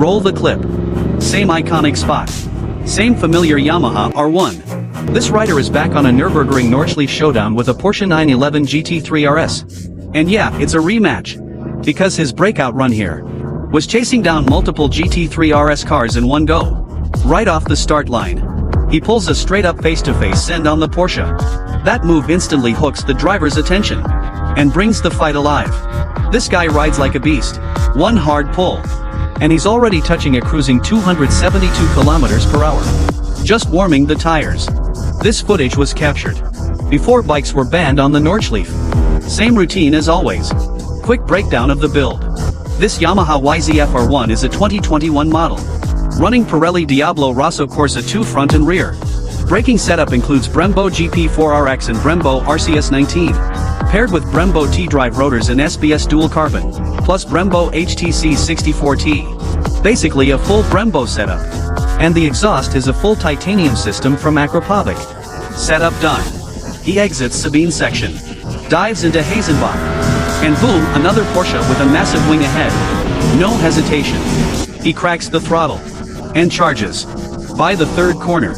Roll the clip. Same iconic spot. Same familiar Yamaha R1. This rider is back on a Nürburgring Nordschleife showdown with a Porsche 911 GT3 RS. And yeah, it's a rematch. Because his breakout run here was chasing down multiple GT3 RS cars in one go. Right off the start line, he pulls a straight-up face-to-face send on the Porsche. That move instantly hooks the driver's attention and brings the fight alive. This guy rides like a beast. One hard pull, and he's already touching a cruising 272 km per hour. Just warming the tires. This footage was captured before bikes were banned on the Nordschleife. Same routine as always. Quick breakdown of the build. This Yamaha YZF R1 is a 2021 model. Running Pirelli Diablo Rosso Corsa 2 front and rear. Braking setup includes Brembo GP4RX and Brembo RCS19. Paired with Brembo T-Drive rotors and SBS dual carbon, plus Brembo HTC 64T. Basically a full Brembo setup. And the exhaust is a full titanium system from Akrapovic. Setup done. He exits Sabine section. Dives into Hazenbach. And boom, another Porsche with a massive wing ahead. No hesitation. He cracks the throttle. And charges. By the third corner.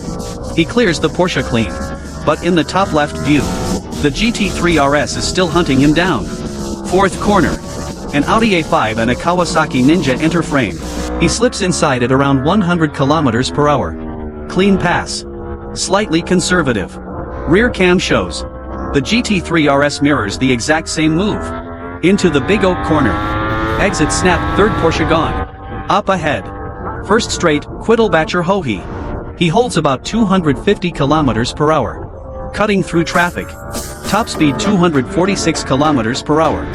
He clears the Porsche clean. But in the top left view, the GT3 RS is still hunting him down. Fourth corner. An Audi A5 and a Kawasaki Ninja enter frame. He slips inside at around 100 km per hour. Clean pass. Slightly conservative. Rear cam shows. The GT3 RS mirrors the exact same move. Into the big oak corner. Exit snap, third Porsche gone. Up ahead. First straight, Quiddelbacher Hohe. He holds about 250 km per hour. Cutting through traffic. Top speed 246 km per hour.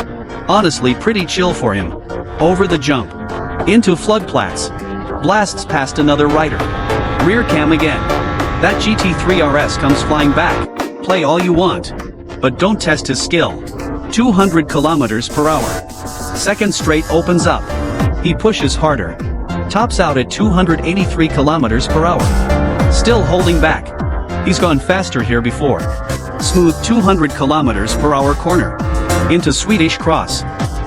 Honestly pretty chill for him. Over the jump. Into floodplats. Blasts past another rider. Rear cam again. That GT3 RS comes flying back. Play all you want. But don't test his skill. 200 km per hour. Second straight opens up. He pushes harder. Tops out at 283 km per hour. Still holding back. He's gone faster here before. Smooth 200 km per hour corner. Into Swedish cross.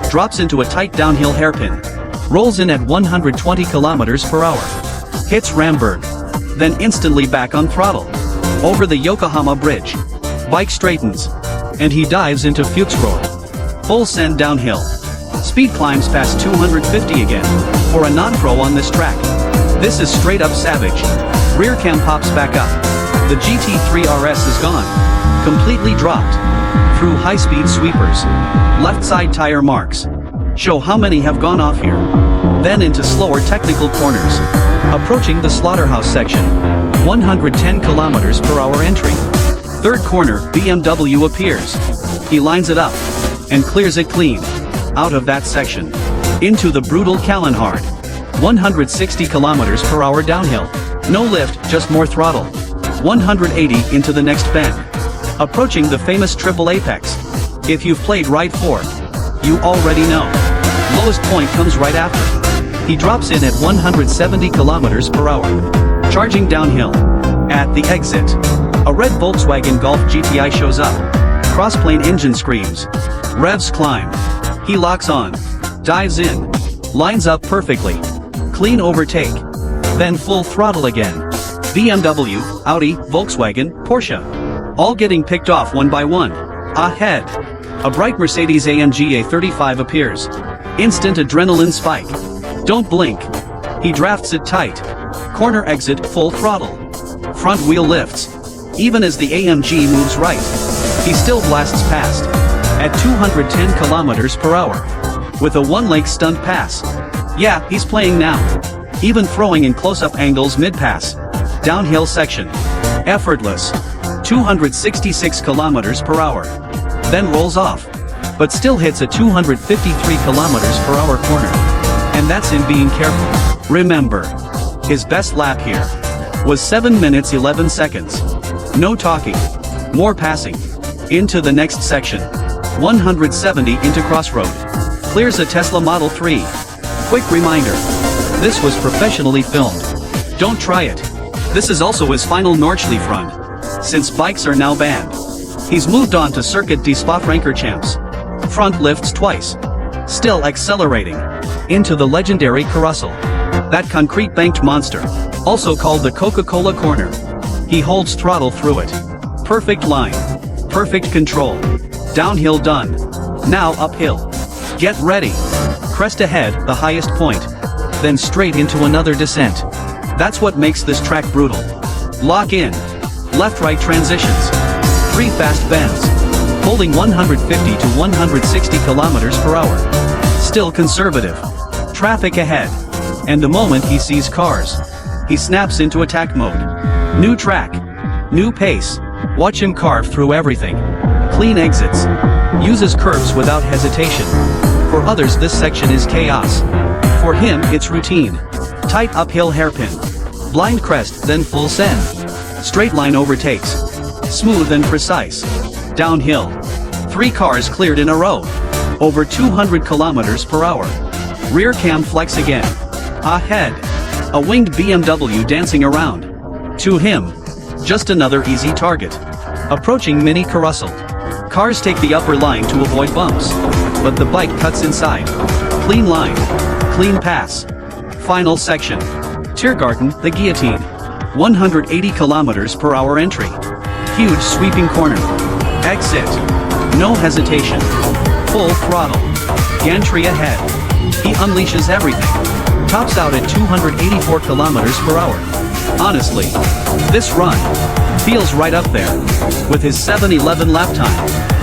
Drops into a tight downhill hairpin. Rolls in at 120 km per hour. Hits Ramberg. Then instantly back on throttle. Over the Yokohama bridge. Bike straightens. And he dives into Fuchsrohr. Full send downhill. Speed climbs past 250 again. For a non-pro on this track. This is straight up savage. Rear cam pops back up. The GT3 RS is gone. Completely dropped. Through high-speed sweepers. Left side tire marks. Show how many have gone off here. Then into slower technical corners. Approaching the slaughterhouse section. 110 km per hour entry. Third corner, BMW appears. He lines it up. And clears it clean. Out of that section. Into the brutal Kallenhard. 160 km per hour downhill. No lift, just more throttle. 180 into the next bend. Approaching the famous triple apex. If you've played Ride 4, you already know. Lowest point comes right after. He drops in at 170 km per hour. Charging downhill. At the exit. A red Volkswagen Golf GTI shows up. Crossplane engine screams. Revs climb. He locks on. Dives in. Lines up perfectly. Clean overtake. Then full throttle again. BMW, Audi, Volkswagen, Porsche. All getting picked off one by one. Ahead. A bright Mercedes-AMG A35 appears. Instant adrenaline spike. Don't blink. He drafts it tight. Corner exit, full throttle. Front wheel lifts. Even as the AMG moves right. He still blasts past. At 210 km per hour. With a one-leg stunt pass. Yeah, he's playing now. Even throwing in close-up angles mid-pass. Downhill section. Effortless. 266 km per hour. Then rolls off. But still hits a 253 km per hour corner. And that's him being careful. Remember. His best lap here. Was 7 minutes 11 seconds. No talking. More passing. Into the next section. 170 into Crossroad. Clears a Tesla Model 3. Quick reminder. This was professionally filmed. Don't try it. This is also his final Nordschleife run. Since bikes are now banned. He's moved on to Circuit des Spa-Francorchamps. Front lifts twice. Still accelerating. Into the legendary Carousel. That concrete banked monster, also called the Coca-Cola corner. He holds throttle through it. Perfect line. Perfect control. Downhill done. Now uphill. Get ready. Crest ahead, the highest point. Then straight into another descent. That's what makes this track brutal. Lock in. Left-right transitions. 3 fast bends. Holding 150 to 160 kilometers per hour. Still conservative. Traffic ahead. And the moment he sees cars, he snaps into attack mode. New track. New pace. Watch him carve through everything. Clean exits. Uses curves without hesitation. For others this section is chaos. For him it's routine. Tight uphill hairpin. Blind crest then full send. Straight line overtakes. Smooth and precise. Downhill. 3 cars cleared in a row. Over 200 kilometers per hour. Rear cam flex again. Ahead. A winged BMW dancing around. To him. Just another easy target. Approaching mini carousel. Cars take the upper line to avoid bumps. But the bike cuts inside. Clean line. Clean pass. Final section. Tiergarten, the guillotine. 180 kilometers per hour entry. Huge sweeping corner. Exit. No hesitation. Full throttle. Gantry ahead. He unleashes everything. Tops out at 284 kilometers per hour. Honestly, this run feels right up there with his 7:11 lap time.